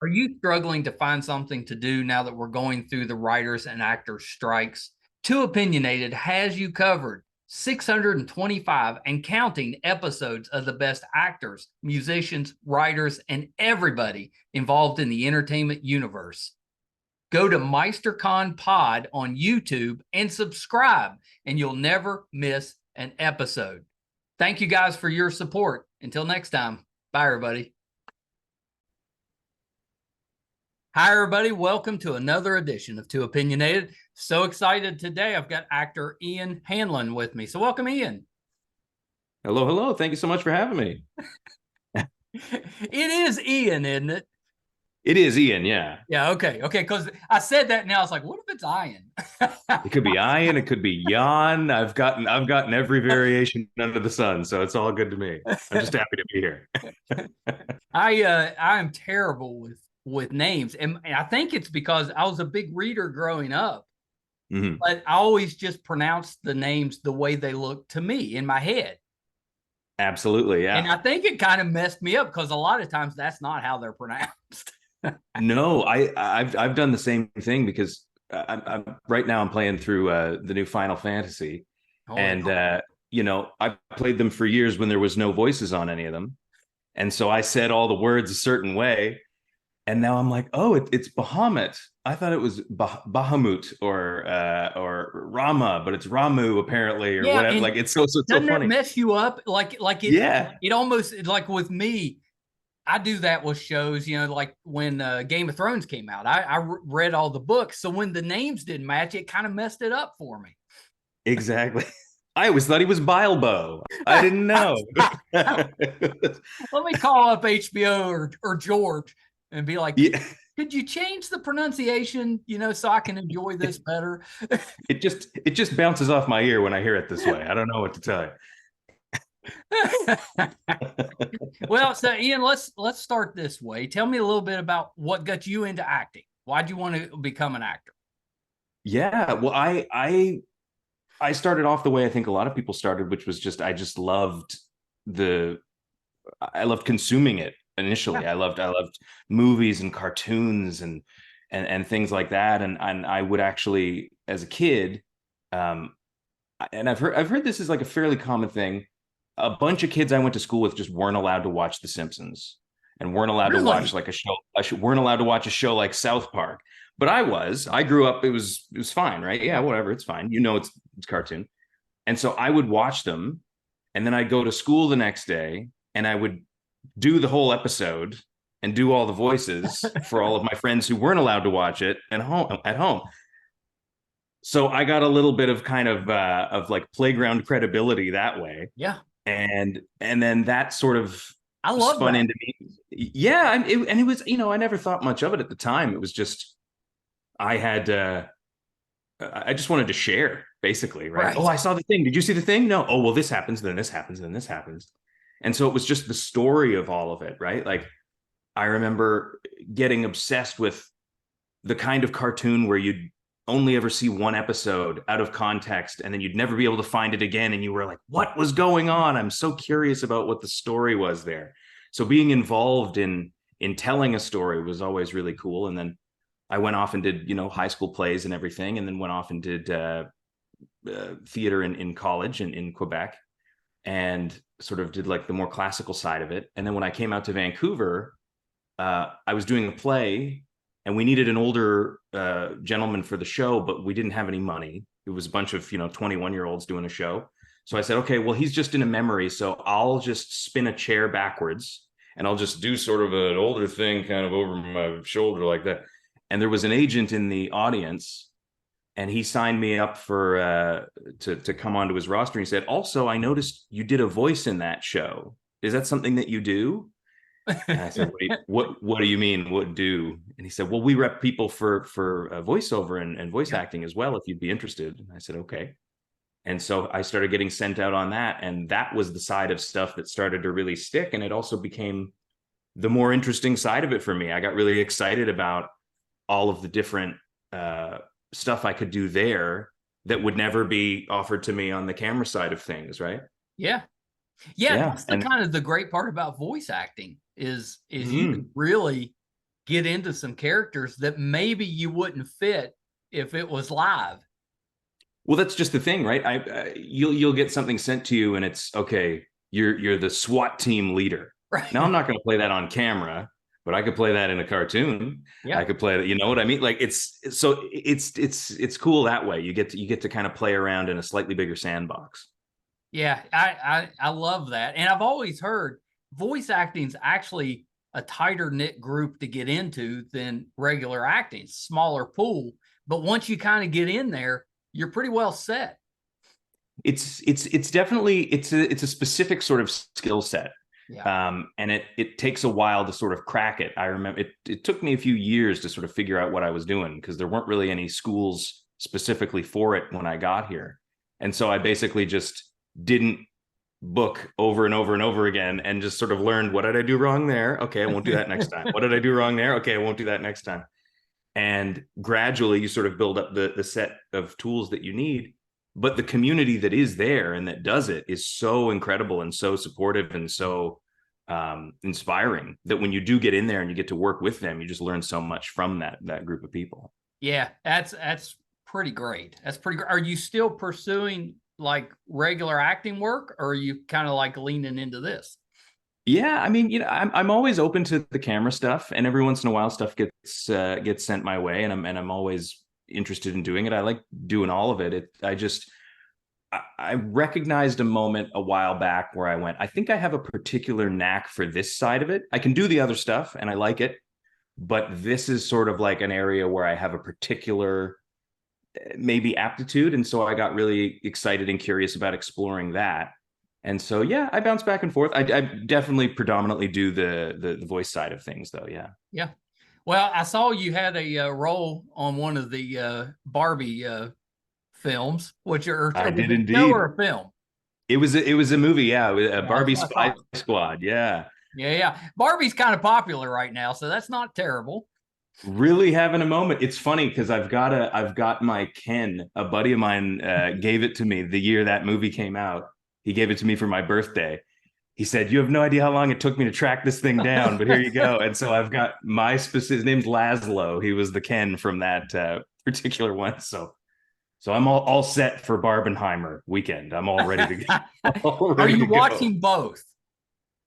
Are you struggling to find something to do now that we're going through the writers and actors strikes? Too Opinionated has you covered. 625 and counting episodes of the best actors, musicians, writers, and everybody involved in the entertainment universe. Go to MeisterCon Pod on YouTube and subscribe, and you'll never miss an episode. Thank you guys for your support. Until next time, bye, everybody. Hi, everybody. Welcome to another edition of Too Opinionated. So excited today. I've got actor Ian Hanlin with me. So welcome, Ian. Hello, hello. Thank you so much for having me. It is Ian, isn't it? It is Ian, yeah. Yeah, okay. Because I said that now. I was like, what if it's Ian? It could be Ian, it could be Jan. I've gotten every variation under the sun, so it's all good to me. I'm just happy to be here. I am terrible with names, and I think it's because I was a big reader growing up. Mm-hmm. But I always just pronounced the names the way they look to me in my head. Absolutely, yeah. And I think it kind of messed me up because a lot of times that's not how they're pronounced. No, I've done the same thing because I'm right now I'm playing through the new Final Fantasy, and I've played them for years when there was no voices on any of them, and so I said all the words a certain way, and now I'm like, oh, it's Bahamut. I thought it was Bahamut or Rama, but it's Ramu apparently, or whatever. Like it's so doesn't funny. That mess you up? Like it? Yeah. It almost like with me. I do that with shows, like when Game of Thrones came out. I read all the books, so when the names didn't match, it kind of messed it up for me. Exactly. I always thought he was Bilbo. I didn't know. Let me call up HBO or George and be like, yeah. Could you change the pronunciation, so I can enjoy this better? It just bounces off my ear when I hear it this way. I don't know what to tell you. Well, so Ian, let's start this way. Tell me a little bit about what got you into acting. Why'd you want to become an actor? Yeah, well, I started off the way I think a lot of people started, which was I just loved I loved consuming it initially. Yeah. I loved movies and cartoons and things like that. And I would actually, as a kid, and I've heard this is like a fairly common thing. A bunch of kids I went to school with just weren't allowed to watch The Simpsons and weren't allowed to watch like a show. Weren't allowed to watch a show like South Park. But I grew up. It was fine, right? Yeah, whatever. It's fine. It's cartoon. And so I would watch them, and then I'd go to school the next day, and I would do the whole episode and do all the voices for all of my friends who weren't allowed to watch it at home. So I got a little bit of kind of like playground credibility that way. Yeah. And then that sort of I love spun that. into me. Yeah, and it was, I never thought much of it at the time. It was just I just wanted to share, basically, right? Oh, I saw the thing. Did you see the thing? No. Oh, well, this happens, then this happens, then this happens. And so it was just the story of all of it, right? Like I remember getting obsessed with the kind of cartoon where you'd only ever see one episode out of context, and then you'd never be able to find it again. And you were like, what was going on? I'm so curious about what the story was there. So being involved in telling a story was always really cool. And then I went off and did, high school plays and everything, and then went off and did theater in college in Quebec, and sort of did like the more classical side of it. And then when I came out to Vancouver, I was doing a play, and we needed an older gentleman for the show, but we didn't have any money. It was a bunch of 21-year-olds doing a show. So I said, okay, well, he's just in a memory, so I'll just spin a chair backwards, and I'll just do sort of an older thing kind of over my shoulder like that. And there was an agent in the audience, and he signed me up for to come onto his roster. And he said, also, I noticed you did a voice in that show. Is that something that you do? And I said, what do you mean? What do? And he said, well, we rep people for voiceover and voice acting as well, if you'd be interested. And I said, okay. And so I started getting sent out on that. And that was the side of stuff that started to really stick. And it also became the more interesting side of it for me. I got really excited about all of the different stuff I could do there that would never be offered to me on the camera side of things, right? Yeah. That's the kind of the great part about voice acting is you really get into some characters that maybe you wouldn't fit if it was live. Well, that's just the thing, right? You'll get something sent to you, and it's okay. You're the SWAT team leader. Right. Now I'm not going to play that on camera, but I could play that in a cartoon. Yeah. I could play that. You know what I mean? Like it's cool that way. You get to kind of play around in a slightly bigger sandbox. Yeah, I love that. And I've always heard voice acting's actually a tighter knit group to get into than regular acting. Smaller pool, but once you kind of get in there, you're pretty well set. It's definitely it's a specific sort of skill set. Yeah. And it takes a while to sort of crack it. I remember it took me a few years to sort of figure out what I was doing, because there weren't really any schools specifically for it when I got here. And so I basically just didn't book over and over and over again, and just sort of learned, what did I do wrong there? Okay, I won't do that next time. What did I do wrong there? Okay, I won't do that next time. And gradually you sort of build up the set of tools that you need. But the community that is there and that does it is so incredible and so supportive and so inspiring, that when you do get in there and you get to work with them, you just learn so much from that group of people. Yeah, that's pretty great. That's pretty great. Are you still pursuing like regular acting work, or are you kind of like leaning into this? Yeah, I mean, I'm always open to the camera stuff, and every once in a while stuff gets sent my way, and I'm always interested in doing it. I like doing all of it. I recognized a moment a while back where I went, I think I have a particular knack for this side of it. I can do the other stuff and I like it, but this is sort of like an area where I have a particular maybe aptitude. And so I got really excited and curious about exploring that. And so, yeah, I bounce back and forth. I definitely predominantly do the voice side of things, though. Yeah. Yeah. Well, I saw you had a role on one of the Barbie films, which are I did indeed. Or a film. It was a movie, yeah. A Barbie Spy Squad, yeah. Yeah. Barbie's kind of popular right now, so that's not terrible. Really having a moment. It's funny because I've got my Ken. A buddy of mine gave it to me the year that movie came out. He gave it to me for my birthday. He said, "You have no idea how long it took me to track this thing down, but here you go." And so I've got my specific. His name's Laszlo. He was the Ken from that particular one. So I'm all set for Barbenheimer weekend. I'm all ready to go. Are you watching both?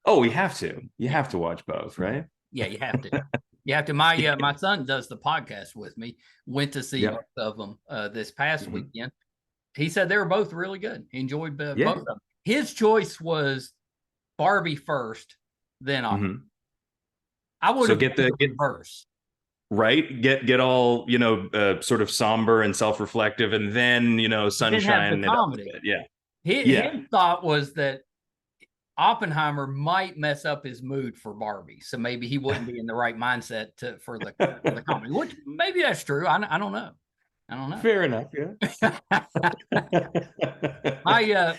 Oh, we have to. You have to watch both, right? Yeah, you have to. You have to. My son does the podcast with me. Went to see both of them this past weekend. He said they were both really good. He enjoyed both of them. His choice was Barbie first, then I would have get reverse. Right, get all sort of somber and self-reflective, and then sunshine and comedy. His thought was that Oppenheimer might mess up his mood for Barbie, so maybe he wouldn't be in the right mindset for the comedy. Which maybe that's true. I don't know. Fair enough. Yeah.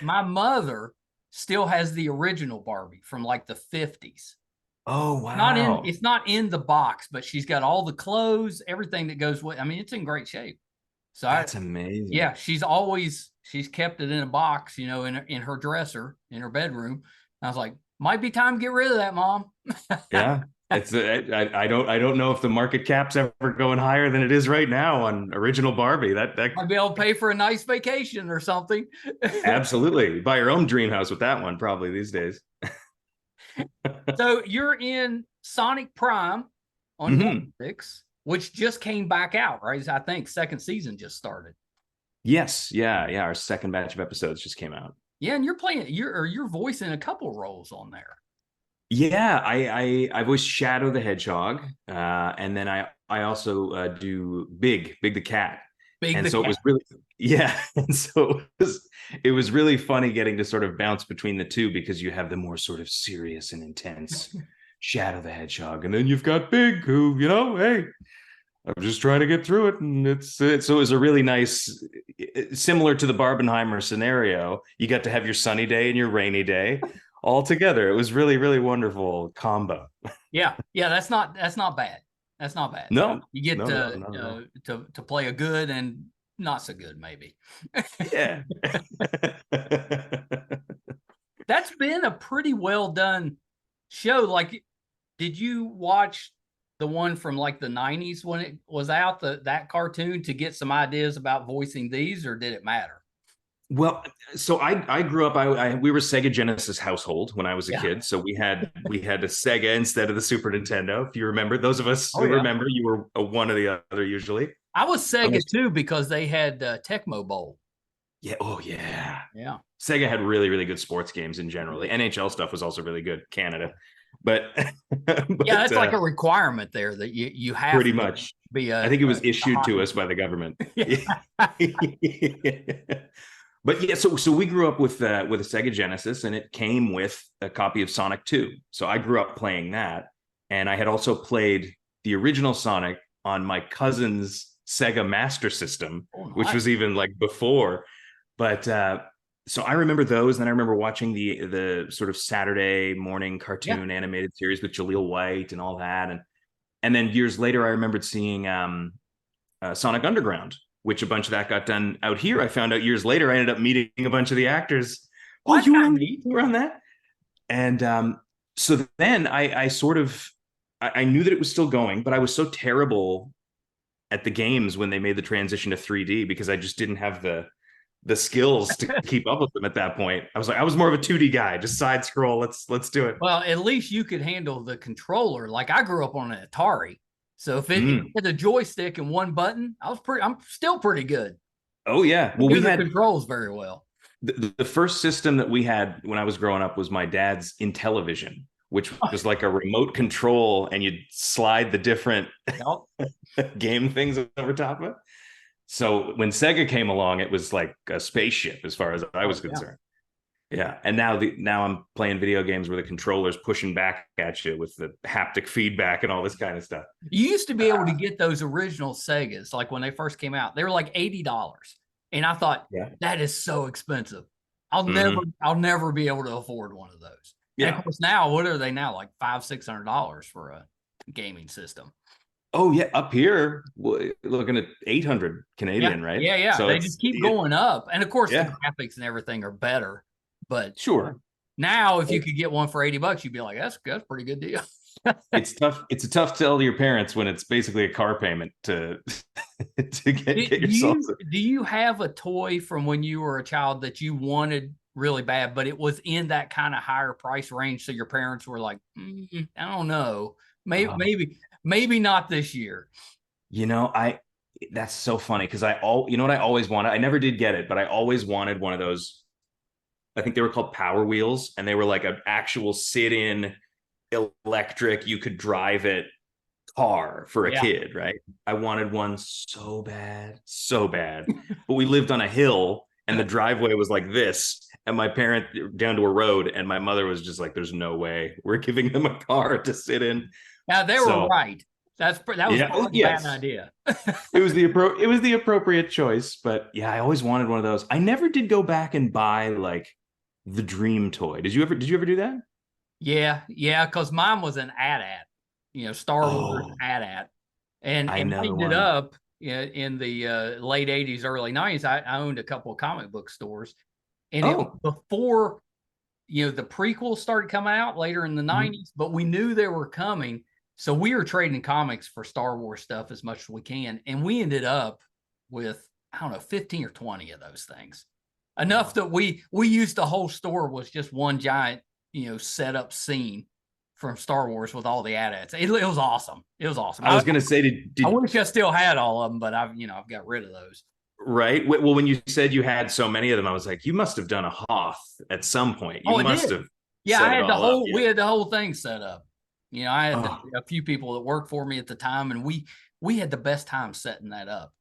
My mother still has the original Barbie from like the 50s. Oh, wow. It's not in the box, but she's got all the clothes, everything that goes with. I mean, it's in great shape. So that's amazing. Yeah, she's kept it in a box, in her dresser in her bedroom. I was like, might be time to get rid of that, Mom. Yeah. It's I don't know if the market cap's ever going higher than it is right now on original Barbie. That might be able to pay for a nice vacation or something. Absolutely. Buy your own dream house with that one probably these days. So you're in Sonic Prime on Netflix, which just came back out, right? I think second season just started. Yes. Yeah. Our second batch of episodes just came out. Yeah, and you're voicing a couple roles on there. Yeah, I voice Shadow the Hedgehog, and then I also do Big the Cat. And so it was really and so it was really funny getting to sort of bounce between the two, because you have the more sort of serious and intense Shadow the Hedgehog, and then you've got Big, who hey, I'm just trying to get through it, and so it was a really nice, similar to the Barbenheimer scenario. You got to have your sunny day and your rainy day all together. It was really, really wonderful combo. Yeah, that's not bad. That's not bad. No, you get to play a good and not so good, maybe. Yeah. That's been a pretty well done show. Like, did you watch the one from like the 90s when it was out, that cartoon, to get some ideas about voicing these, or did it matter? Well, so I grew up. We were Sega Genesis household when I was a kid. So we had a Sega instead of the Super Nintendo. If you remember, those of us who remember, you were one or the other usually. I was Sega too because they had Tecmo Bowl. Yeah. Oh yeah. Yeah. Sega had really, really good sports games in general. The NHL stuff was also really good. Canada, but yeah, it's like a requirement there that you have pretty much be I think it was issued to us by the government. But yeah, so we grew up with a Sega Genesis, and it came with a copy of Sonic 2. So I grew up playing that, and I had also played the original Sonic on my cousin's Sega Master System, which was even like before. But so I remember those. Then I remember watching the sort of Saturday morning cartoon animated series with Jaleel White and all that, and then years later I remembered seeing Sonic Underground, which a bunch of that got done out here. I found out years later. I ended up meeting a bunch of the actors. Oh, you were on that? And so then I sort of I knew that it was still going, but I was so terrible at the games when they made the transition to 3D because I just didn't have the skills to keep up with them at that point. I was more of a 2D guy, just side scroll. Let's do it. Well, at least you could handle the controller. Like I grew up on an Atari. So if it had a joystick and one button, I'm still pretty good. Oh yeah. Well, we had controls very well. The first system that we had when I was growing up was my dad's Intellivision, which was like a remote control, and you'd slide the different game things over top of it. So when Sega came along, it was like a spaceship as far as I was concerned. Yeah. And now I'm playing video games where the controller's pushing back at you with the haptic feedback and all this kind of stuff. You used to be able to get those original Segas, like when they first came out. They were like $80. And I thought, that is so expensive. I'll never be able to afford one of those. Yeah. And of course, now, what are they now? Like $500-600 for a gaming system. Oh yeah, up here looking at 800 Canadian, right? Yeah. So they just keep going up, and of course the graphics and everything are better. But sure, now if you could get one for $80, you'd be like, that's a pretty good deal. It's tough. It's a tough sell to your parents when it's basically a car payment to get yourself. Do you have a toy from when you were a child that you wanted really bad, but it was in that kind of higher price range, so your parents were like, I don't know, maybe not this year? That's so funny because you know what I always wanted? I never did get it, but I always wanted one of those. I think they were called Power Wheels, and they were like an actual sit-in electric, you could drive it car for a kid, right? I wanted one so bad. But we lived on a hill, and the driveway was like this, and my parent down to a road, and my mother was just like, "There's no way we're giving them a car to sit in." Now they were right. That was a bad idea. It was the appropriate choice, but yeah, I always wanted one of those. I never did go back and buy like the dream toy. Did you ever do that? Yeah, because mine was an AT-AT, Star Wars AT-AT, and I ended up in the late '80s, early '90s. I owned a couple of comic book stores, and it was before the prequels started coming out later in the '90s. But we knew they were coming. So we were trading comics for Star Wars stuff as much as we can. And we ended up with, I don't know, 15 or 20 of those things. Enough that we used the whole store was just one giant, set up scene from Star Wars with all the AT-ATs. It was awesome. It was awesome. I was going to say, I wish I still had all of them, but I've got rid of those. Right. Well, when you said you had so many of them, I was like, you must have done a Hoth at some point. You must have. Yeah, I had the whole, we had the whole thing set up. I had a few people that worked for me at the time, and we had the best time setting that up.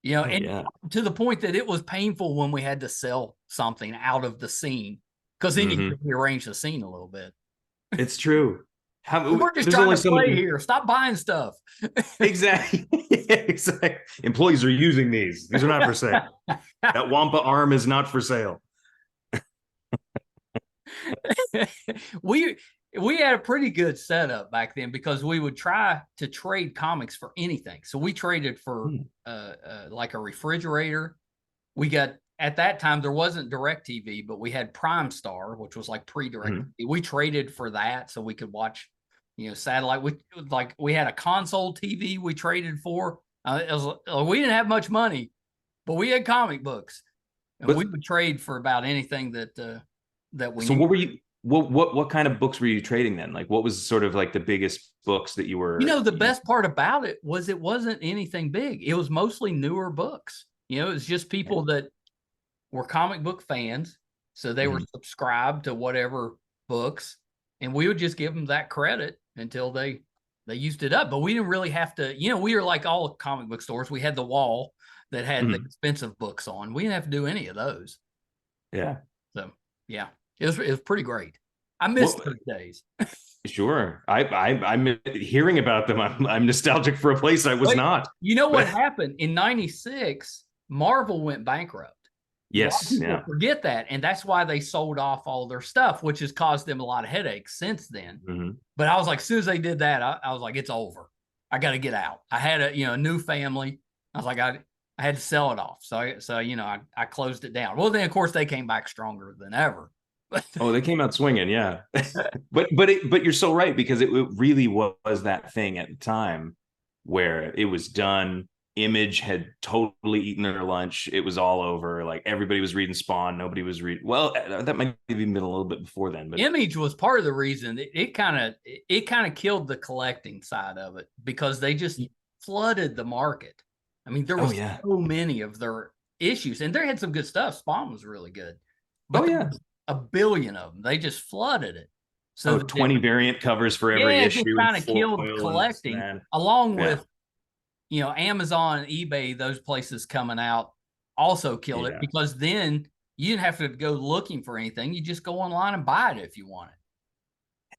To the point that it was painful when we had to sell something out of the scene, because then you could rearrange the scene a little bit. It's true. We're just trying to play here. Stop buying stuff. Exactly. Exactly. Employees are using these. These are not for sale. That Wampa arm is not for sale. We had a pretty good setup back then because we would try to trade comics for anything. So we traded for like a refrigerator. We got, at that time, there wasn't DirecTV, but we had Prime Star, which was like pre-DirecTV. We traded for that so we could watch satellite. We had a console TV we traded for. We didn't have much money, but we had comic books, and we would trade for about anything that we. So what were you? What kind of books were you trading then? Like, what was sort of like the biggest books that you were? The best part about it wasn't anything big. It was mostly newer books. It was just people that were comic book fans, so they were subscribed to whatever books, and we would just give them that credit until they used it up. But we didn't really have to. We were like all comic book stores. We had the wall that had the expensive books on. We didn't have to do any of those. Yeah. So yeah, it was pretty great. I missed those days. Sure. I'm hearing about them. I'm nostalgic for a place I was not. You know what happened in '96? Marvel went bankrupt. Yes. People forget that, and that's why they sold off all their stuff, which has caused them a lot of headaches since then. But I was like, as soon as they did that, I was like, it's over. I got to get out. I had a new family. I was like, I had to sell it off. So I closed it down. Well, then of course they came back stronger than ever. Oh, they came out swinging, yeah. but you're so right, because it really was that thing at the time where it was done. Image had totally eaten their lunch. It was all over. Like, everybody was reading Spawn. Nobody was reading. Well, that might have even been a little bit before then. But Image was part of the reason it kind of killed the collecting side of it, because they just flooded the market. I mean, there was so many of their issues, and they had some good stuff. Spawn was really good. But a billion of them. They just flooded it. So 20 variant covers for every issue. It kind of killed collecting, along with Amazon and eBay. Those places coming out also killed it, because then you didn't have to go looking for anything. You just go online and buy it if you want it.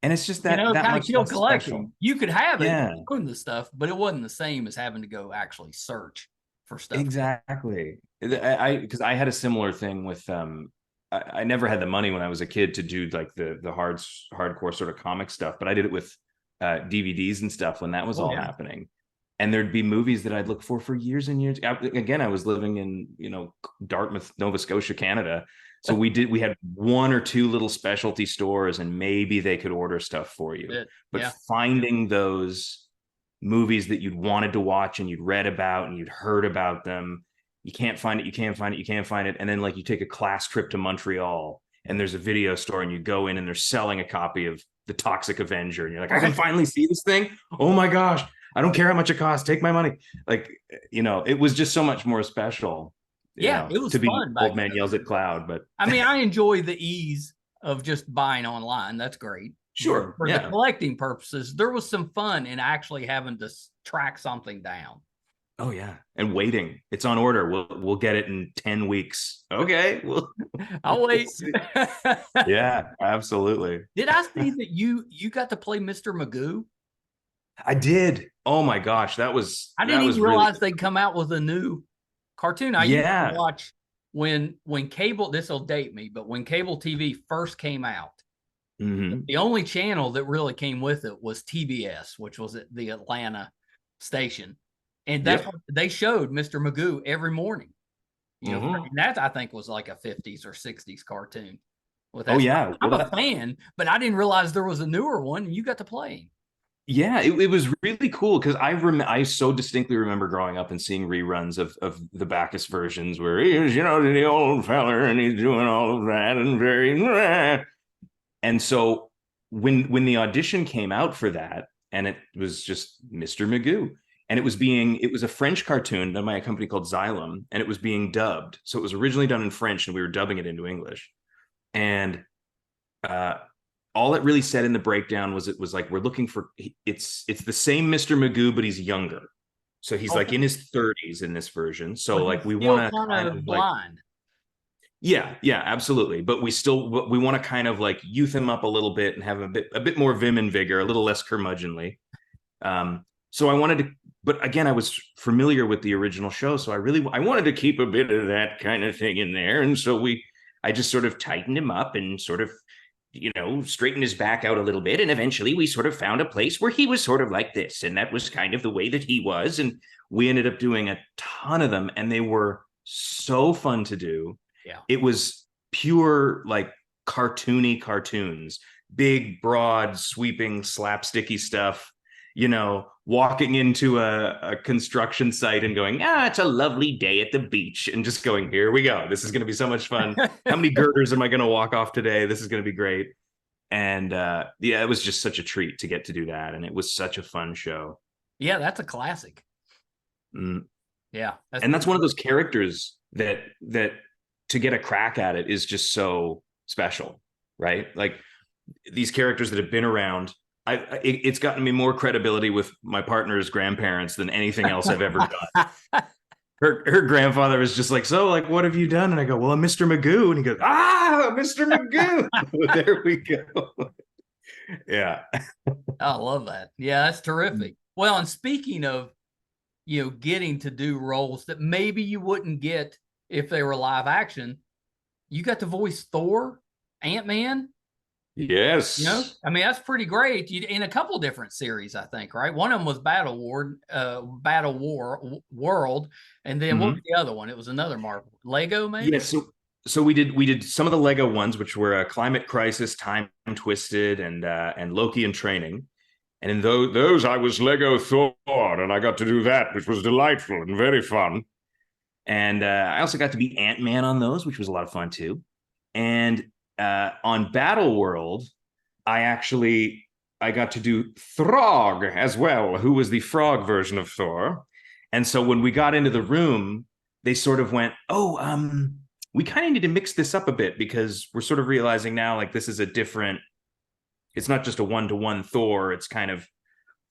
And it's just that kind of killed collecting. Special. You could have it, own the stuff, but it wasn't the same as having to go actually search for stuff. Exactly. Because I had a similar thing with I never had the money when I was a kid to do like the hardcore sort of comic stuff, but I did it with DVDs and stuff when that was happening. And there'd be movies that I'd look for years and years. Again, I was living in Dartmouth, Nova Scotia, Canada. So we had one or two little specialty stores, and maybe they could order stuff for you. But finding those movies that you'd wanted to watch and you'd read about and you'd heard about them, you can't find it. And then, like, you take a class trip to Montreal and there's a video store, and you go in and they're selling a copy of The Toxic Avenger. And you're like, I can finally see this thing. Oh my gosh. I don't care how much it costs. Take my money. Like, it was just so much more special. It was to be fun. Old Man Yells at Cloud. But I mean, I enjoy the ease of just buying online. That's great. Sure. For the collecting purposes, there was some fun in actually having to track something down. Oh yeah, and waiting. It's on order. We'll get it in 10 weeks. Okay, I'll wait. Yeah, absolutely. Did I see that you got to play Mr. Magoo? I did. Oh my gosh, I didn't even realize they'd come out with a new cartoon. I used to watch when cable. This will date me, but when cable TV first came out, the only channel that really came with it was TBS, which was the Atlanta station. And that's what they showed, Mr. Magoo, every morning. And that, I think, was like a 50s or 60s cartoon. I'm a fan, but I didn't realize there was a newer one, and you got to play. Yeah, it was really cool, because I so distinctly remember growing up and seeing reruns of the Bacchus versions where he's, the old feller, and he's doing all of that, and very... And so when the audition came out for that, and it was just Mr. Magoo, and it was a French cartoon done by a company called Xylem, and it was being dubbed. So it was originally done in French, and we were dubbing it into English. And all it really said in the breakdown was, it was like, we're looking for, it's the same Mr. Magoo, but he's younger. So he's like in his 30s in this version. So like, we want to kind of blind. Yeah, absolutely. But we want to kind of like youth him up a little bit and have a bit more vim and vigor, a little less curmudgeonly. So I wanted to, but again, I was familiar with the original show, so I wanted to keep a bit of that kind of thing in there. And so I just sort of tightened him up and sort of, straightened his back out a little bit. And eventually we sort of found a place where he was sort of like this. And that was kind of the way that he was. And we ended up doing a ton of them, and they were so fun to do. Yeah. It was pure, like, cartoony cartoons. big, broad, sweeping, slapsticky stuff, walking into a construction site and going, it's a lovely day at the beach, and just going, here we go. This is going to be so much fun. How many girders am I going to walk off today? This is going to be great. And it was just such a treat to get to do that. And it was such a fun show. Yeah, that's a classic. Yeah. That's one of those characters that to get a crack at it is just so special, right? Like these characters that have been around, it's gotten me more credibility with my partner's grandparents than anything else I've ever done. Her grandfather was just like, so like, what have you done? And I go, well, I'm Mr. Magoo. And he goes, Mr. Magoo. There we go. Yeah. I love that. Yeah, that's terrific. Well, and speaking of, getting to do roles that maybe you wouldn't get if they were live action, you got to voice Thor, Ant-Man. Yes. I mean, that's pretty great. In a couple different series, I think, right? One of them was Battleworld, and then what was the other one? It was another Marvel. Lego, maybe? Yeah, so we did some of the Lego ones, which were Climate Crisis, Time Twisted, and Loki in Training. And in those, I was Lego Thor, and I got to do that, which was delightful and very fun. And I also got to be Ant-Man on those, which was a lot of fun too. And on Battleworld, I got to do Throg as well, who was the frog version of Thor. And so when we got into the room, they sort of went, we kind of need to mix this up a bit, because we're sort of realizing now, like, this is it's not just a one-to-one Thor. It's kind of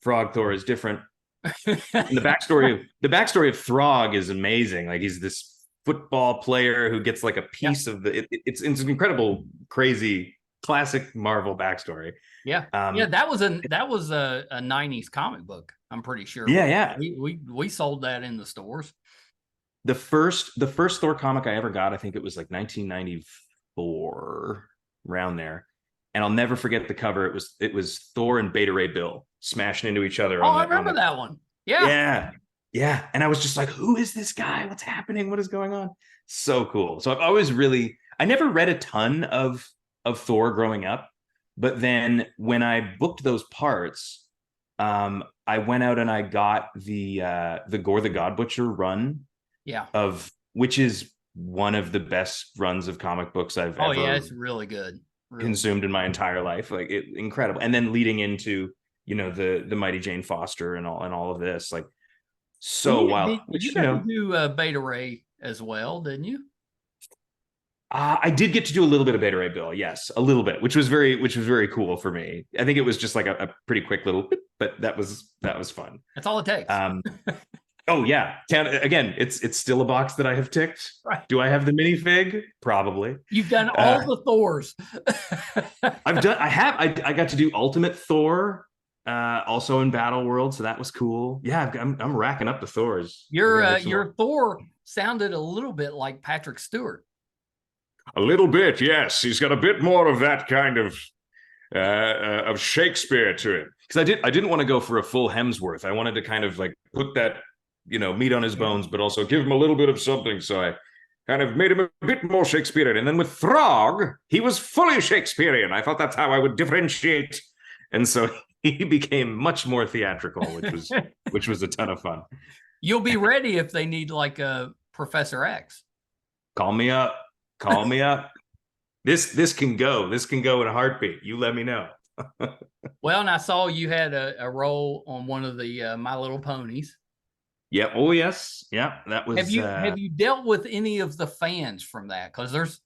Frog Thor is different. And the backstory of Throg is amazing. Like, he's this football player who gets like a piece of it's an incredible, crazy, classic Marvel backstory. Yeah. That was a 90s comic book, I'm pretty sure. Yeah. We sold that in the stores. The first Thor comic I ever got, I think it was like 1994, around there. And I'll never forget the cover. It was Thor and Beta Ray Bill smashing into each other. I remember that one. Yeah. And I was just like, who is this guy? What's happening? What is going on? So cool. So I've always I never read a ton of Thor growing up, but then when I booked those parts, I went out and I got the Gore the God Butcher run. Yeah. Which is one of the best runs of comic books I've ever. It's really good. Consumed in my entire life. Like, incredible. And then leading into, the Mighty Jane Foster and all of this, like, so wild. You got to do Beta Ray as well, didn't you? I did get to do a little bit of Beta Ray Bill, yes, a little bit, which was very cool for me. I think it was just like a pretty quick little, but that was fun. That's all it takes. Oh yeah. Again, it's still a box that I have ticked. Right. Do I have the minifig? Probably. You've done all the Thors. I got to do Ultimate Thor, also in Battleworld, so that was cool. Yeah, I'm racking up the Thors. Your Thor sounded a little bit like Patrick Stewart. A little bit, yes. He's got a bit more of that kind of Shakespeare to him. Because I didn't want to go for a full Hemsworth. I wanted to kind of like put that, meat on his bones, but also give him a little bit of something. So I kind of made him a bit more Shakespearean. And then with Throg, he was fully Shakespearean. I thought that's how I would differentiate. And so he became much more theatrical, which was a ton of fun. You'll be ready if they need like a Professor X. Call me up. This can go. This can go in a heartbeat. You let me know. Well, and I saw you had a role on one of the My Little Ponies. Yeah. Oh, yes. Yeah. That was. Have you dealt with any of the fans from that? Because there's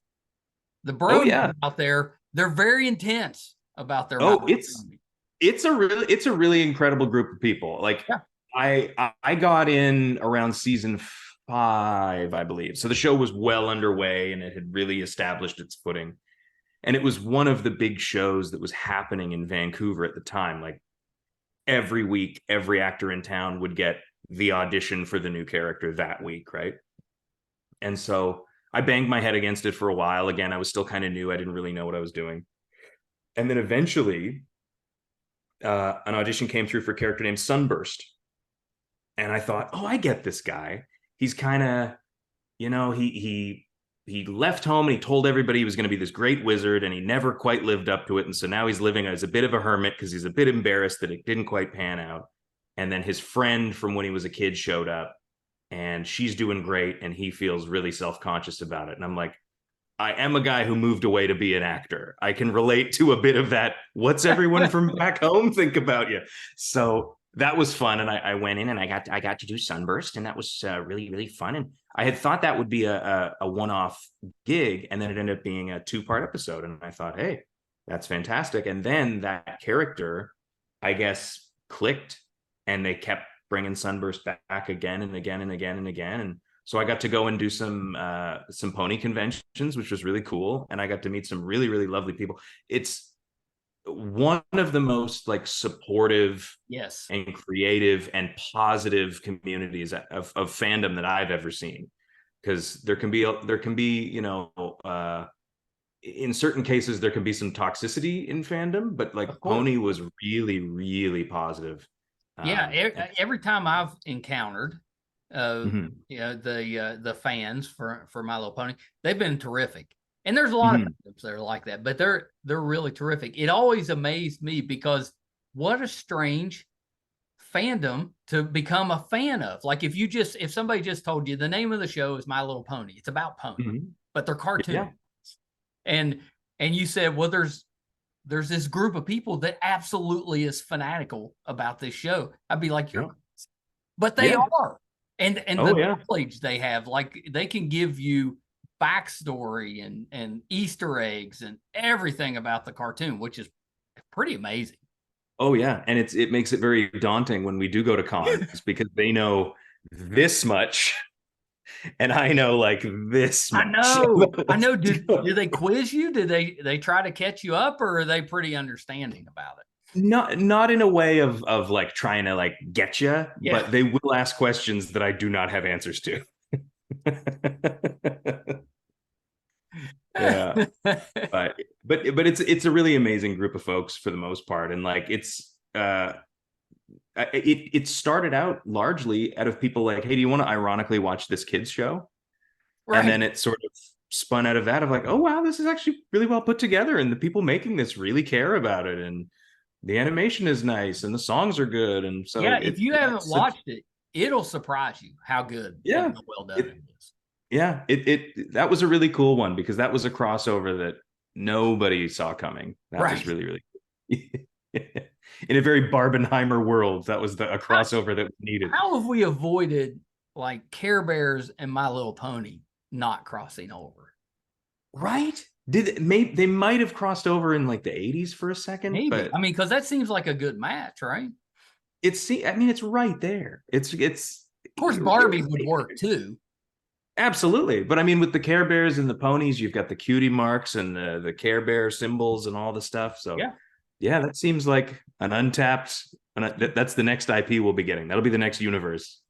the bros out there. They're very intense about their. It's a really incredible group of people. Like, I got in around season 5, I believe. So the show was well underway and it had really established its footing. And it was one of the big shows that was happening in Vancouver at the time. Like, every week, every actor in town would get the audition for the new character that week, right? And so I banged my head against it for a while. Again, I was still kind of new. I didn't really know what I was doing. And then eventually, an audition came through for a character named Sunburst. And I thought, I get this guy. He's kind of, he he left home and he told everybody he was going to be this great wizard, and he never quite lived up to it. And so now he's living as a bit of a hermit because he's a bit embarrassed that it didn't quite pan out. And then his friend from when he was a kid showed up, and she's doing great, and he feels really self-conscious about it. And I'm like, I am a guy who moved away to be an actor. I can relate to a bit of that. What's everyone from back home think about you? So that was fun. And I went in and I got to do Sunburst, and that was really, really fun. And I had thought that would be a one-off gig, and then it ended up being a 2-part episode. And I thought, hey, that's fantastic. And then that character, I guess, clicked, and they kept bringing Sunburst back again and again and again and again. And so I got to go and do some pony conventions, which was really cool. And I got to meet some really, really lovely people. It's one of the most like supportive, yes, and creative and positive communities of fandom that I've ever seen. Because there can be, you know, in certain cases there can be some toxicity in fandom, but like Pony was really, really positive. Yeah, every time I've encountered mm-hmm. you know, the fans for My Little Pony, they've been terrific. And there's a lot of fandoms that are like that, but they're really terrific. It always amazed me because what a strange fandom to become a fan of. Like if somebody just told you the name of the show is My Little Pony, it's about pony, but they're cartoons. Yeah. And you said, well, there's this group of people that absolutely is fanatical about this show. I'd be like, but they are. And the knowledge they have, like they can give you backstory and Easter eggs and everything about the cartoon, which is pretty amazing. Oh yeah, and it makes it very daunting when we do go to cons because they know this much, and I know like this much. I know. Do they quiz you? Do they try to catch you up, or are they pretty understanding about it? Not in a way of like trying to like get you, but they will ask questions that I do not have answers to. Yeah, but it's a really amazing group of folks for the most part, and like it started out largely out of people like, hey, do you want to ironically watch this kids show? Right. And then it sort of spun out of that of like, oh wow, this is actually really well put together, and the people making this really care about it, and the animation is nice and the songs are good. And so if you haven't watched it, it'll surprise you how good and how well done it is. Yeah, that was a really cool one because that was a crossover that nobody saw coming. That was really, really cool. In a very Barbenheimer world, that was a crossover that was needed. How have we avoided like Care Bears and My Little Pony not crossing over? Right? They might have crossed over in like the 80s for a second. Maybe. But I mean, because that seems like a good match, right? It's right there. It's of course Barbie would work too. Absolutely. But I mean, with the Care Bears and the ponies, you've got the cutie marks and the Care Bear symbols and all the stuff. So yeah, that seems like an untapped, that's the next IP we'll be getting. That'll be the next universe.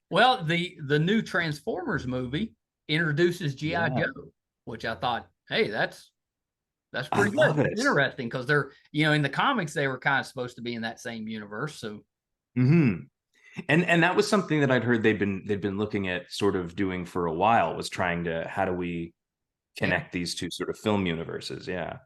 Well, the new Transformers movie introduces G.I. Joe, which I thought, hey, that's pretty good. It's interesting because they're, you know, in the comics, they were kind of supposed to be in that same universe. So And that was something that I'd heard they've been looking at sort of doing for a while, was trying to, how do we connect these two sort of film universes? Yeah.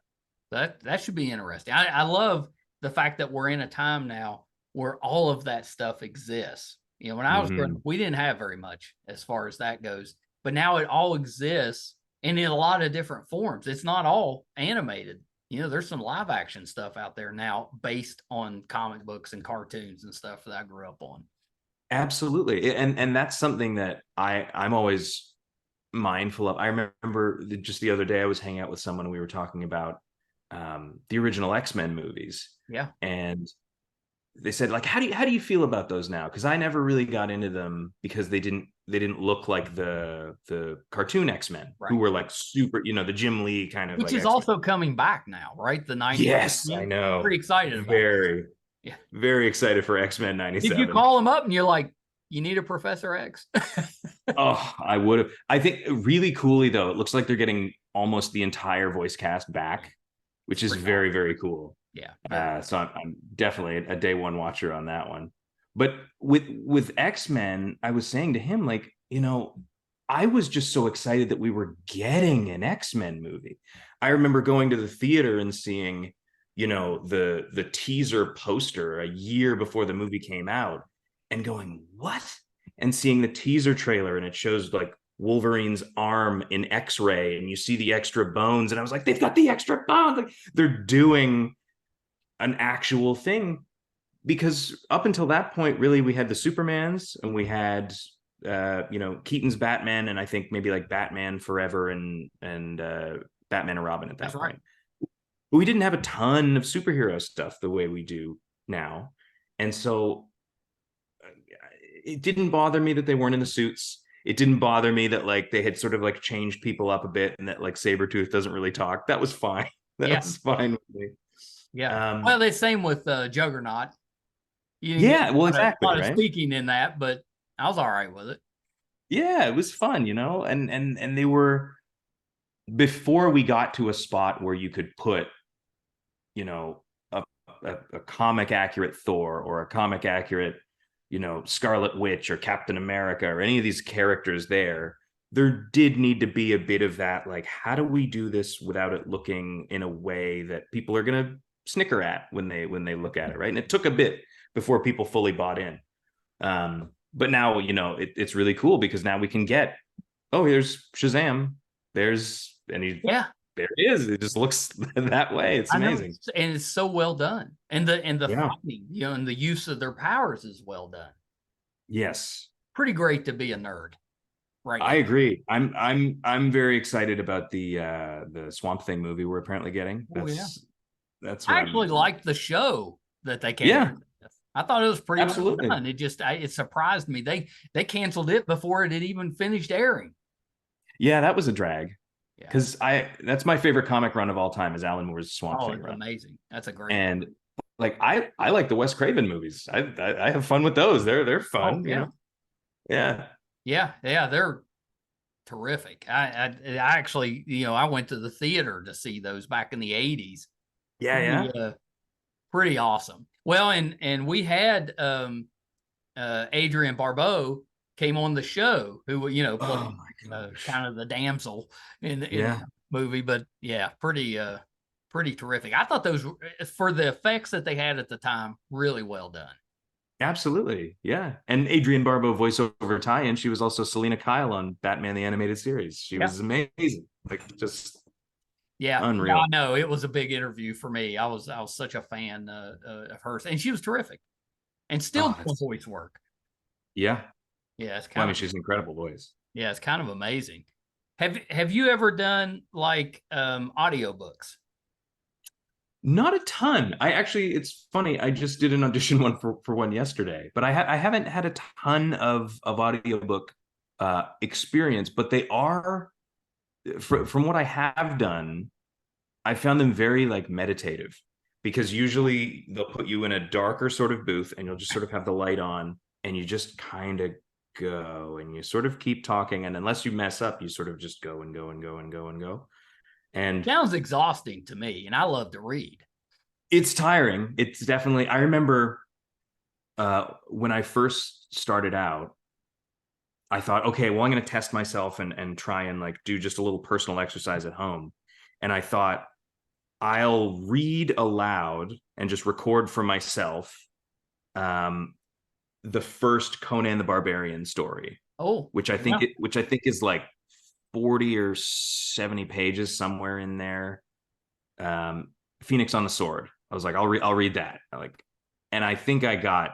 That should be interesting. I love the fact that we're in a time now where all of that stuff exists. You know, when I was growing up, we didn't have very much as far as that goes, but now it all exists and in a lot of different forms. It's not all animated. You know, there's some live action stuff out there now based on comic books and cartoons and stuff that I grew up on. Absolutely. And that's something that I'm always mindful of. I remember just the other day I was hanging out with someone and we were talking about the original X-Men movies. Yeah. And they said, like, how do you feel about those now? Because I never really got into them because they didn't look like the cartoon X-Men, who were like super, you know, the Jim Lee kind of, which is X-Men. Also coming back now, right? The 90s. Yes, I know. Pretty excited about it. Very excited for X-Men 97. If you call them up and you're like, you need a Professor X. Oh, I would have. I think really coolly though, it looks like they're getting almost the entire voice cast back, which is very, very cool. Yeah. So I'm definitely a day one watcher on that one. But with X-Men, I was saying to him, like, you know, I was just so excited that we were getting an X-Men movie. I remember going to the theater and seeing, you know, the teaser poster a year before the movie came out and going, what? And seeing the teaser trailer, and it shows like Wolverine's arm in X-ray, and you see the extra bones, and I was like, they've got the extra bones. Like, they're doing an actual thing. Because up until that point, really, we had the Supermans, and we had you know, Keaton's Batman, and I think maybe like Batman Forever and Batman and Robin at that point. But we didn't have a ton of superhero stuff the way we do now. And so it didn't bother me that they weren't in the suits. It didn't bother me that like they had sort of like changed people up a bit, and that like Sabretooth doesn't really talk. That was fine. That was fine with me. Yeah. Well, the same with Juggernaut. Yeah, well, exactly. A lot of speaking in that, but I was all right with it. Yeah, it was fun, you know, and they were, before we got to a spot where you could put, you know, a comic accurate Thor, or a comic accurate, you know, Scarlet Witch or Captain America or any of these characters there did need to be a bit of that, like, how do we do this without it looking in a way that people are going to snicker at when they look at it, right? And it took a bit before people fully bought in. But now, you know, it's really cool because now we can get, oh, here's Shazam. There it is. It just looks that way. It's amazing. And it's so well done. And the fighting, you know, and the use of their powers is well done. Yes. Pretty great to be a nerd. Right. I agree. I'm very excited about the Swamp Thing movie we're apparently getting. That's I actually liked the show that they came out with. I thought it was pretty well done. It surprised me. They canceled it before it had even finished airing. Yeah, that was a drag. Because that's my favorite comic run of all time, is Alan Moore's Swamp Thing run. Amazing. That's a great and like I like the Wes Craven movies. I have fun with those. They're fun, you know. Yeah, they're terrific. I actually, you know, I went to the theater to see those back in the 80s. Pretty awesome. Well, and we had Adrienne Barbeau came on the show, who, you know, played kind of the damsel in the movie, but pretty terrific. I thought those, for the effects that they had at the time, really well done. Absolutely. Yeah. And Adrienne Barbeau voiceover tie-in. She was also Selena Kyle on Batman the Animated Series. She was amazing. Like, just unreal. I know, it was a big interview for me. I was such a fan of hers, and she was terrific, and still doing voice work. Yeah, it's kind of, she's an incredible voice. Yeah, it's kind of amazing. Have you ever done like audiobooks? Not a ton. It's funny. I just did an audition one for one yesterday, but I haven't had a ton of audiobook experience, but they are, from what I have done, I found them very like meditative, because usually they'll put you in a darker sort of booth and you'll just sort of have the light on and you just kind of go and you sort of keep talking. And unless you mess up, you sort of just go and go and go and go and go. And sounds exhausting to me. And I love to read. It's tiring. It's definitely, I remember when I first started out, I thought, okay, well, I'm going to test myself and try and like do just a little personal exercise at home. And I thought, I'll read aloud and just record for myself the first Conan the Barbarian story. Which I think is like 40 or 70 pages, somewhere in there. Phoenix on the Sword. I was like, I'll read that. And I think I got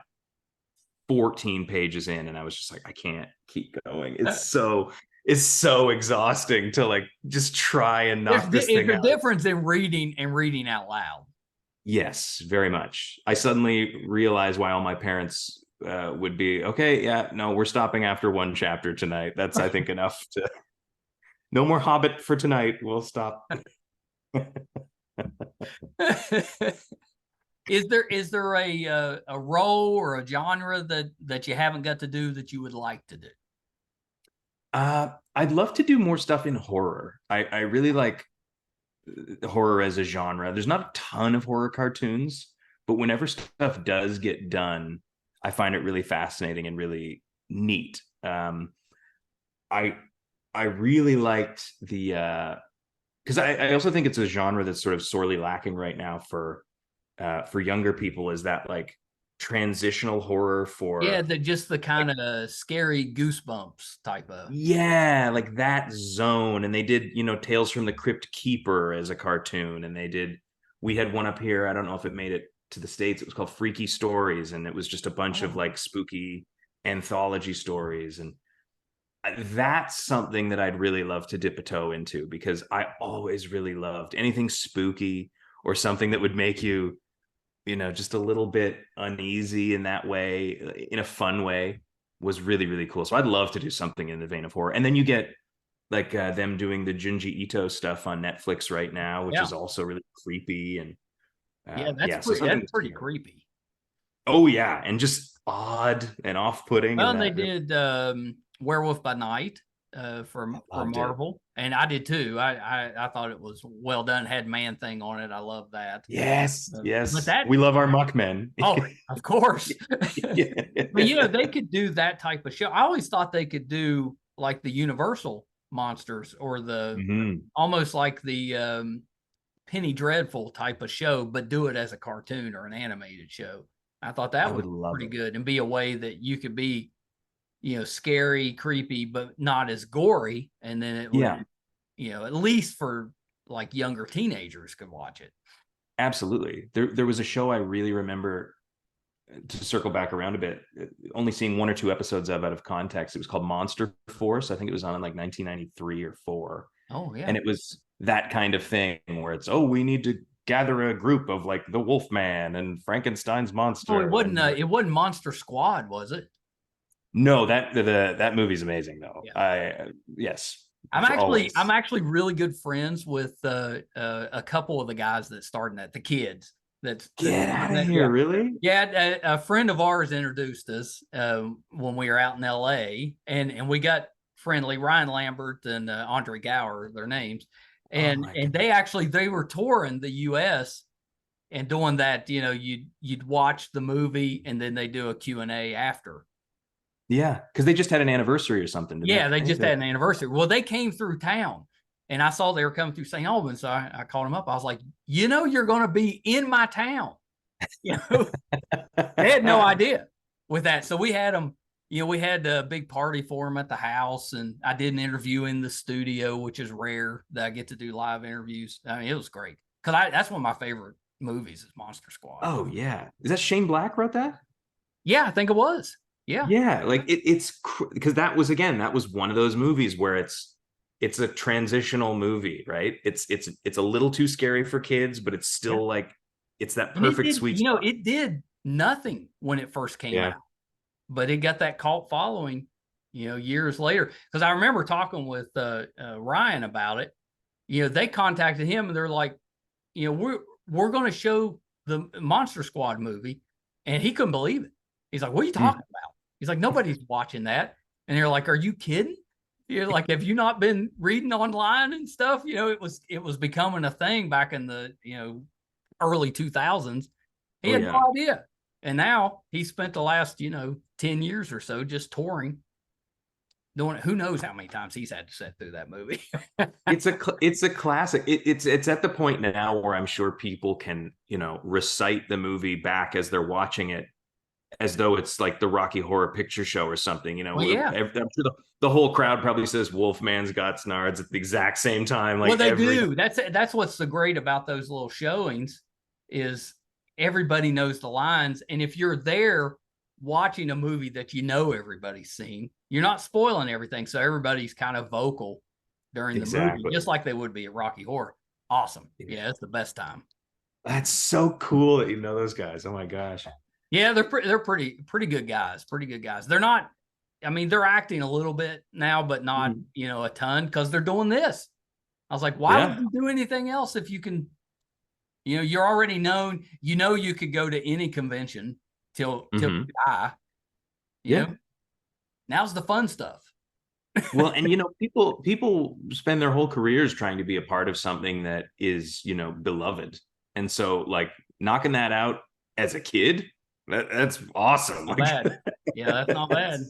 14 pages in, and I was just like, I can't keep going. It's so exhausting to like just try and knock this thing out. There's a difference in reading and reading out loud. Yes, very much. I suddenly realized why all my parents would be, okay, yeah, no, we're stopping after one chapter tonight. That's, I think, enough to... No more Hobbit for tonight. We'll stop. Is there a role or a genre that you haven't got to do that you would like to do? I'd love to do more stuff in horror. I really like horror as a genre. There's not a ton of horror cartoons, but whenever stuff does get done, I find it really fascinating and really neat. I really liked the because I also think it's a genre that's sort of sorely lacking right now for younger people, is that like transitional horror Yeah, for just the like, kind of scary goosebumps type of. yeah, like that zone. And they did, Tales from the Crypt Keeper as a cartoon, and we had one up here, I don't know if it made it to the States, it was called Freaky Stories, and it was just a bunch of Oh, like spooky anthology stories. And that's something that I'd really love to dip a toe into, because I always really loved anything spooky or something that would make you, just a little bit uneasy in that way, in a fun way, was really, really cool. So I'd love to do something in the vein of horror. And then you get like them doing the Junji Ito stuff on Netflix right now, which yeah. is also really creepy. And Yeah, yeah, so something that's that's pretty creepy. oh yeah, and just odd and off-putting, Well, and and they that did Werewolf by Night for loved it. Marvel, and I did too. I thought it was well done. Had Man Thing on it. I love that. Yes, But yes. that We love our Muckmen. oh, of course. But Yeah. they could do that type of show. I always thought they could do like the Universal monsters or the Mhm. almost like the Penny Dreadful type of show, but do it as a cartoon or an animated show. I thought I that would would be love pretty it. good and be a way that you could be, scary, creepy, but not as gory. And then it would, Yeah, at least for like younger teenagers could watch it. absolutely. There was a show I really remember, to circle back around a bit, only seeing one or two episodes of out of context. It was called Monster Force. I think it was on in like 1993 or 4. Oh yeah. And it was that kind of thing where it's, oh, we need to gather a group of like the Wolfman and Frankenstein's Oh, it monster. wasn't. And It wasn't Monster Squad, was it? no, that movie's amazing though. Yeah. Yes, I'm always. actually really good friends with a couple of the guys that started that, the kids that's Get out starting of that. here, Yeah, really? yeah. A friend of ours introduced us when we were out in L.A. and we got friendly. Ryan Lambert and Andre Gower, their names, Oh and my and god. they were touring the U.S. and doing that. You'd watch the movie and then they do a Q&A after. Yeah, because they just had an anniversary or something, didn't Yeah, they they? just had an anniversary. Well, they came through town and I saw they were coming through St. Albans. So I called them up. I was like, you're going to be in my town. You know, they had no idea with that. So we had them, we had a big party for them at the house. And I did an interview in the studio, which is rare that I get to do live interviews. I mean, it was great. That's one of my favorite movies is Monster Squad. Oh yeah, is that Shane Black wrote that? Yeah, I think it was. Yeah. Yeah, like because that was one of those movies where it's a transitional movie, right? It's a little too scary for kids, but it's Yeah. still like it's that And perfect sweet spot. it did nothing when it first came Yeah. out, but it got that cult following, years later. Because I remember talking with Ryan about it. They contacted him and they're like, we're going to show the Monster Squad movie, and he couldn't believe it. He's like, "What are you talking about?" He's like, "Nobody's watching that." And they're like, "Are you kidding?" Like, have you not been reading online and stuff? It was becoming a thing back in the early 2000s. He Oh had yeah. no idea. And now he spent the last, 10 years or so just touring, doing it. Who knows how many times he's had to sit through that movie. It's a classic. It's at the point now where I'm sure people can, recite the movie back as they're watching it, as though it's like the Rocky Horror Picture Show or something. Well, yeah. I'm sure the whole crowd probably says Wolfman's got snards at the exact same time, Well, like they every. do. That's what's so great about those little showings is everybody knows the lines. And if you're there watching a movie that everybody's seen, you're not spoiling everything. So everybody's kind of vocal during the movie, Exactly. just like they would be at Rocky Horror. Awesome. Yeah, it's the best time. That's so cool that you know those guys. Oh my gosh. Yeah, they're pretty good guys. Pretty good guys. They're not. I mean, they're acting a little bit now, but not Mhm. a ton because they're doing this. I was like, why would Yeah. you do anything else if you can? You're already known. You could go to any convention till Hmm. you die. You Yeah. know, now's the fun stuff. Well, and people spend their whole careers trying to be a part of something that is, beloved. And so like knocking that out as a kid, that's awesome. Not Like bad. Yeah, that's not bad.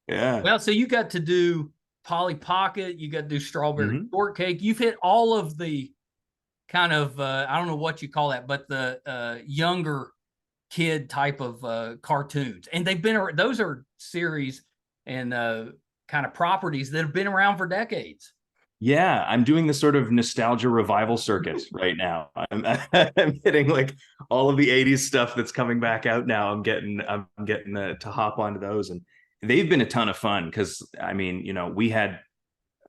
yeah. Well, so you got to do Polly Pocket. You got to do strawberry Mhm. shortcake. You've hit all of the kind of I don't know what you call that, but the younger kid type of cartoons, and those are series and kind of properties that have been around for decades. Yeah, I'm doing this sort of nostalgia revival circuit right now. I'm hitting like all of the 80s stuff that's coming back out now. I'm getting to hop onto those, and they've been a ton of fun because I mean, we had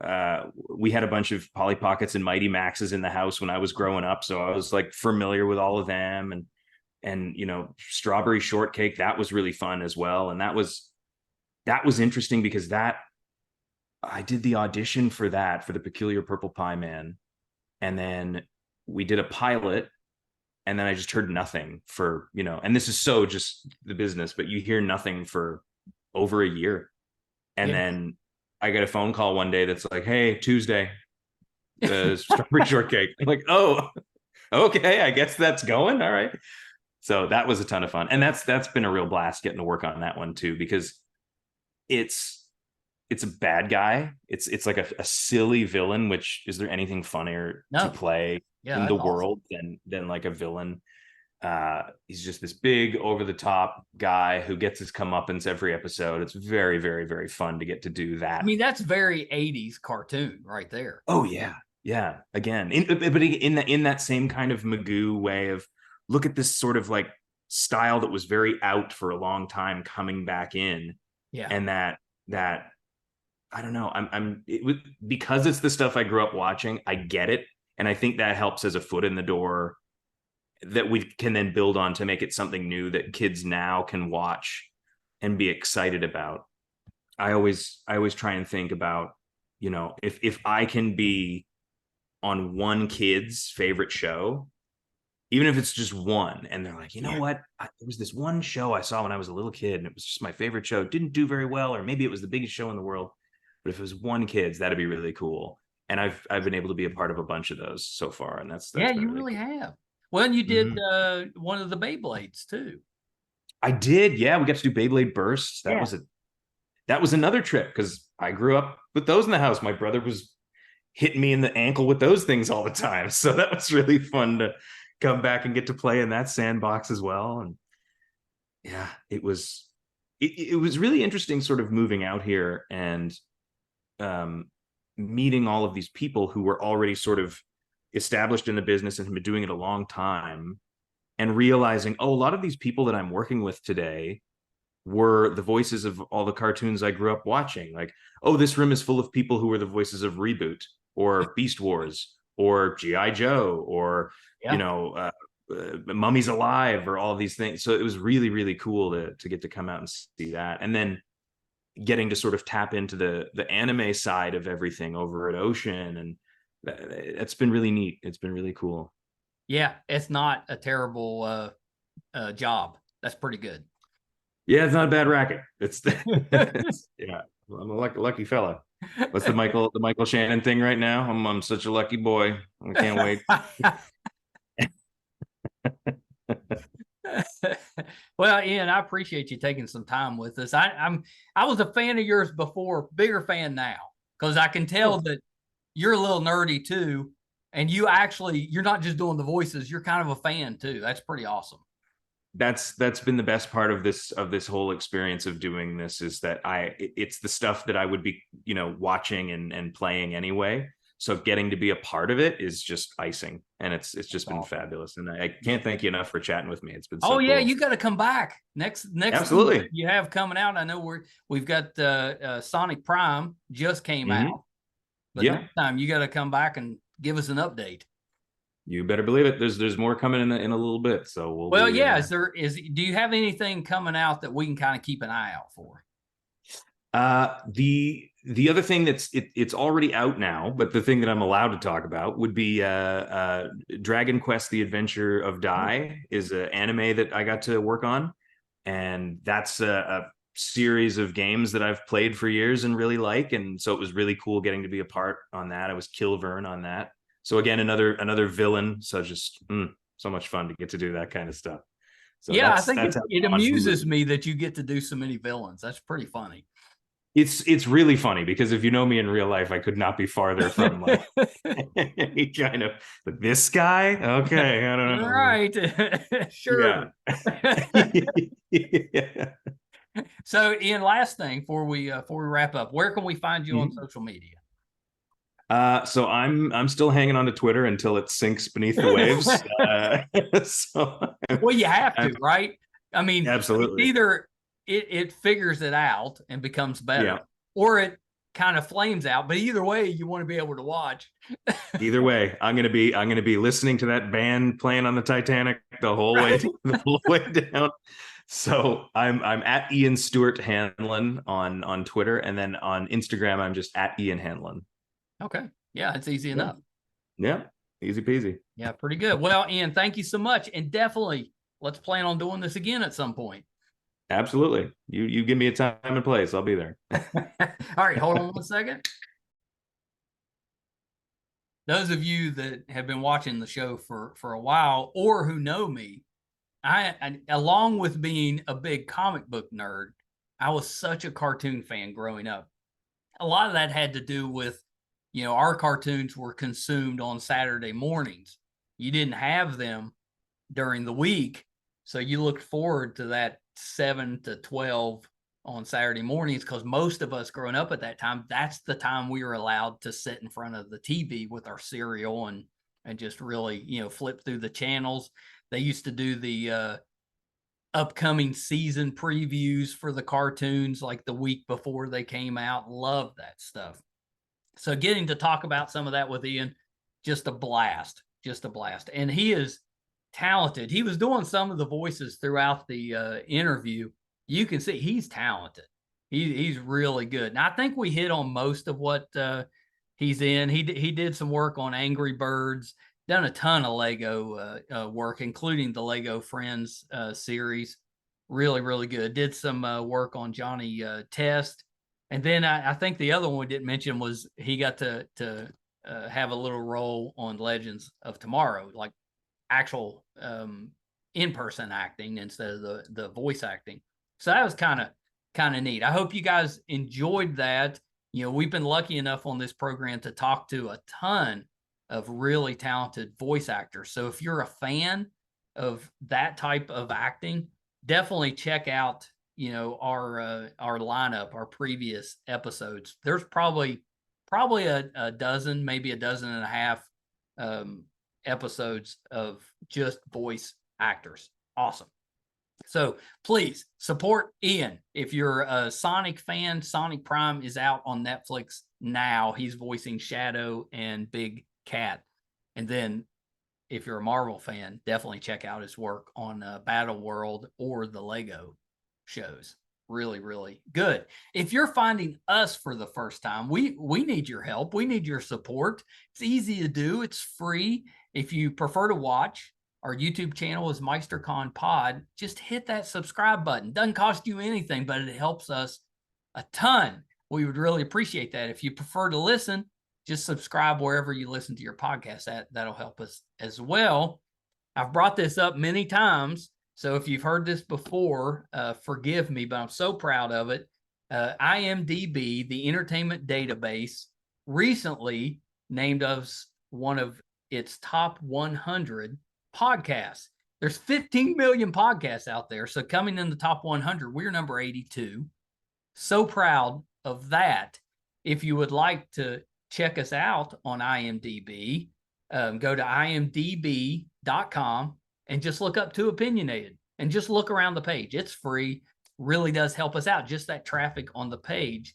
a bunch of Polly Pockets and Mighty Maxes in the house when I was growing up, so I was like familiar with all of them, and Strawberry Shortcake, that was really fun as well, and that was interesting because that I did the audition for that for the Peculiar Purple Pie Man, and then we did a pilot, and then I just heard nothing for and this is so just the business, but you hear nothing for over a year, and Yeah. then I get a phone call one day that's like, "Hey, Tuesday, Strawberry Shortcake." I'm like, "Oh, okay, I guess that's going. All right." So that was a ton of fun, and that's been a real blast getting to work on that one too, because it's it's a bad guy. It's like a silly villain, which is there anything funnier to No. play Yeah, in the that's awesome. world than like a villain? He's just this big over the top guy who gets his comeuppance every episode. It's very, very, very fun to get to do I that. mean, that's very 80s cartoon right there. Oh yeah, yeah. Again, but in that same kind of Magoo way of look at this sort of like style that was very out for a long time coming back in, Yeah. and that I don't know. Because it's the stuff I grew up watching. I get it, and I think that helps as a foot in the door that we can then build on to make it something new that kids now can watch and be excited about. I always try and think about, if I can be on one kid's favorite show, even if it's just one, and they're like, what? There was this one show I saw when I was a little kid, and it was just my favorite show. It didn't do very well, or maybe it was the biggest show in the world. But if it was one kid's, that'd be really cool. And I've been able to be a part of a bunch of those so far, and that's Yeah, been you really really cool. have. Well, and you did Mhm. one of the Beyblades too. I did, yeah. We got to do Beyblade Bursts. Yeah. That was another trip because I grew up with those in the house. My brother was hitting me in the ankle with those things all the time, so that was really fun to come back and get to play in that sandbox as well. And yeah, it was really interesting, sort of moving out here and um, meeting all of these people who were already sort of established in the business and had been doing it a long time, and realizing, oh, a lot of these people that I'm working with today were the voices of all the cartoons I grew up watching. Like, oh, this room is full of people who were the voices of Reboot or Beast Wars or GI Joe or Yeah. Mummies Alive or all of these things. So it was really, really cool to get to come out and see that, and then getting to sort of tap into the anime side of everything over at Ocean, and that's been really neat. It's been really cool. Yeah, it's not a terrible job. That's pretty good. Yeah, it's not a bad racket. Yeah, I'm a lucky fella. What's the Michael Shannon thing right now? I'm such a lucky boy. I can't wait. Well, Ian, I appreciate you taking some time with us. I was a fan of yours before, bigger fan now, because I can tell that you're a little nerdy too, and you're not just doing the voices, you're kind of a fan too. That's pretty awesome. That's been the best part of this whole experience of doing this, is that it's the stuff that I would be watching and playing anyway. So getting to be a part of it is just icing, and it's just been fabulous. And I can't thank you enough for chatting with me. It's been so Oh yeah, cool. you got to come back next Absolutely. thing you have coming out. I know we've got Sonic Prime just came out, but Yeah, next time you got to come back and give us an update. you better believe it. There's more coming in a little bit, so we'll Well, be. yeah. Do you have anything coming out that we can kind of keep an eye out for? The other thing it's already out now, but the thing that I'm allowed to talk about would be DragonQuest: The Adventure of Dai is an anime that I got to work on, and that's a series of games that I've played for years and really like, and so it was really cool getting to be a part on that. I was Killvearn on that, so again another villain. So just so much fun to get to do that kind of stuff. So Yeah, I think that's it how amuses me that you get to do so many villains. That's pretty funny. It's really funny because if you know me in real life, I could not be farther from like any kind of, but this guy. Okay, I don't know. Right. Sure. Yeah. So, Ian, last thing before we wrap up, where can we find you on Mhm. social media? So I'm still hanging on to Twitter until it sinks beneath the waves. So Well, you have I'm, to, right? I mean, it's absolutely. either it figures it out and becomes better, Yeah. or it kind of flames out. But either way, you want to be able to watch. Either way, I'm gonna be listening to that band playing on the Titanic the whole way Right. the whole way down. So I'm at Ian Stewart Hanlin on Twitter, and then on Instagram I'm just at Ian Hanlin. Okay. Yeah, it's easy Yeah. enough. Yeah, easy peasy. Yeah, pretty good. Well, Ian, thank you so much. And definitely let's plan on doing this again at some point. Absolutely. You give me a time and place, I'll be there. All right, hold on one second. Those of you that have been watching the show for a while or who know me, I along with being a big comic book nerd, I was such a cartoon fan growing up. A lot of that had to do with, our cartoons were consumed on Saturday mornings. You didn't have them during the week, so you looked forward to that 7 to 12 on Saturday mornings, because most of us growing up at that time, that's the time we were allowed to sit in front of the TV with our cereal and just really, flip through the channels. They used to do the upcoming season previews for the cartoons like the week before they came out. Love that stuff. So getting to talk about some of that with Ian, just a blast, just a blast. And he is talented. He was doing some of the voices throughout the interview. You can see he's talented. He's really good. And I think we hit on most of what he's in. He did some work on Angry Birds, done a ton of Lego work, including the Lego Friends series. Really, really good. Did some work on Johnny Test. And then I think the other one we didn't mention was he got to have a little role on Legends of Tomorrow, like actual in-person acting instead of the voice acting. So that was kind of neat. I hope you guys enjoyed that. We've been lucky enough on this program to talk to a ton of really talented voice actors. So if you're a fan of that type of acting, definitely check out our lineup, our previous episodes. There's probably a dozen, maybe a dozen and a half episodes of just voice actors. Awesome. So please support Ian. If you're a Sonic fan, Sonic Prime is out on Netflix now. He's voicing Shadow and Big Cat. And then if you're a Marvel fan, definitely check out his work on Battleworld or the Lego shows. Really, really good. If you're finding us for the first time, we need your help. We need your support. It's easy to do. It's free. If you prefer to watch, our YouTube channel is MeisterCon Pod. Just hit that subscribe button. Doesn't cost you anything, but it helps us a ton. We would really appreciate that. If you prefer to listen, just subscribe wherever you listen to your podcast. That'll help us as well. I've brought this up many times, so if you've heard this before, forgive me, but I'm so proud of it. IMDb, the entertainment database, recently named us one of its top 100 podcasts. There's 15 million podcasts out there, so coming in the top 100, we're number 82. So proud of that. If you would like to check us out on IMDb, go to imdb.com and just look up To Opinionated and just look around the page. It's free. Really does help us out. Just that traffic on the page.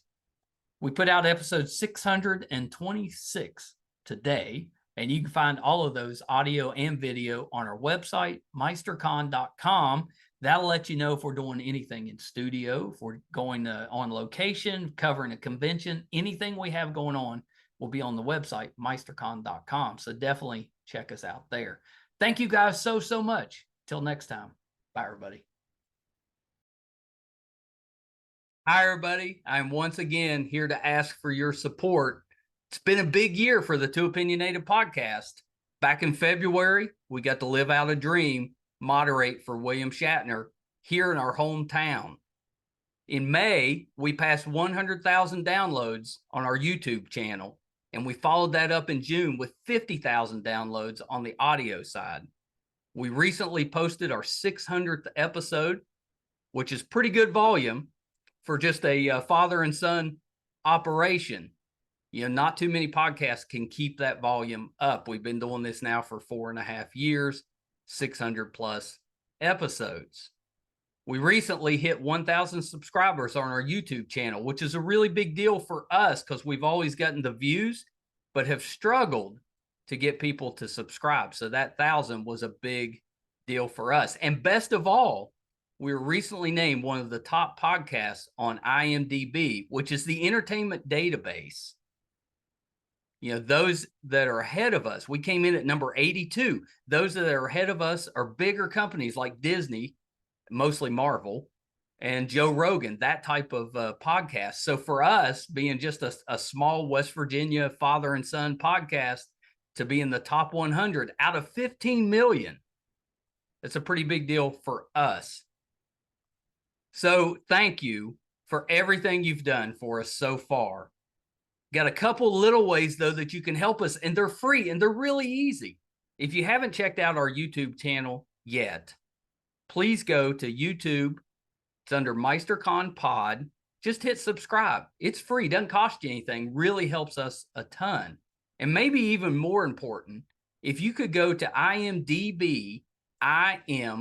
We put out episode 626 today, and you can find all of those audio and video on our website, meistercon.com. That'll let you know if we're doing anything in studio, if we're going on location, covering a convention, anything we have going on will be on the website, meistercon.com. So definitely check us out there. Thank you guys so much. Till next time. Bye, everybody. Hi, everybody. I'm once again here to ask for your support. It's been a big year for the Two Opinionated podcast. Back in February, we got to live out a dream, moderate for William Shatner here in our hometown. In May, we passed 100,000 downloads on our YouTube channel, and we followed that up in June with 50,000 downloads on the audio side. We recently posted our 600th episode, which is pretty good volume for just a father and son operation. You know, not too many podcasts can keep that volume up. We've been doing this now for 4.5 years, 600 plus episodes. We recently hit 1,000 subscribers on our YouTube channel, which is a really big deal for us because we've always gotten the views, but have struggled to get people to subscribe. So that 1,000 was a big deal for us. And best of all, we were recently named one of the top podcasts on IMDb, which is the entertainment database. You know, those that are ahead of us, we came in at number 82. Those that are ahead of us are bigger companies like Disney, mostly Marvel, and Joe Rogan, that type of podcast. So for us, being just a small West Virginia father and son podcast, to be in the top 100 out of 15 million, it's a pretty big deal for us. So thank you for everything you've done for us so far. Got a couple little ways, though, that you can help us, and they're free, and they're really easy. If you haven't checked out our YouTube channel yet, please go to YouTube. It's under MeisterCon Pod. Just hit subscribe. It's free. Doesn't cost you anything. Really helps us a ton. And maybe even more important, if you could go to IMDb, imdb.com,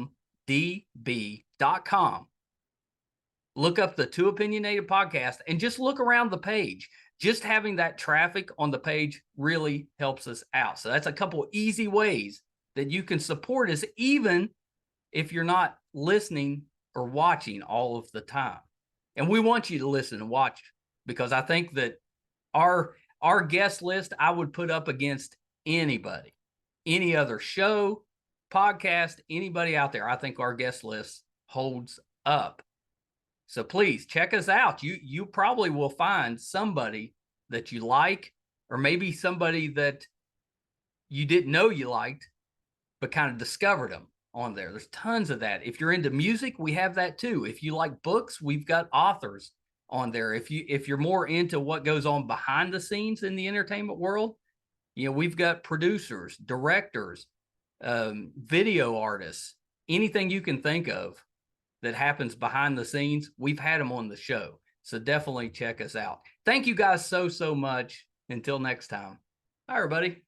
look up the Two Opinionated podcast, and just look around the page. Just having that traffic on the page really helps us out. So that's a couple easy ways that you can support us, even if you're not listening or watching all of the time. And we want you to listen and watch, because I think that our guest list, I would put up against anybody, any other show, podcast, anybody out there. I think our guest list holds up. So please check us out. You probably will find somebody that you like, or maybe somebody that you didn't know you liked, but kind of discovered them on there. There's tons of that. If you're into music, we have that too. If you like books, we've got authors on there. If you're more into what goes on behind the scenes in the entertainment world, you know, we've got producers, directors, video artists, anything you can think of that happens behind the scenes, we've had them on the show. So definitely check us out. Thank you guys so much. Until next time. Bye, everybody.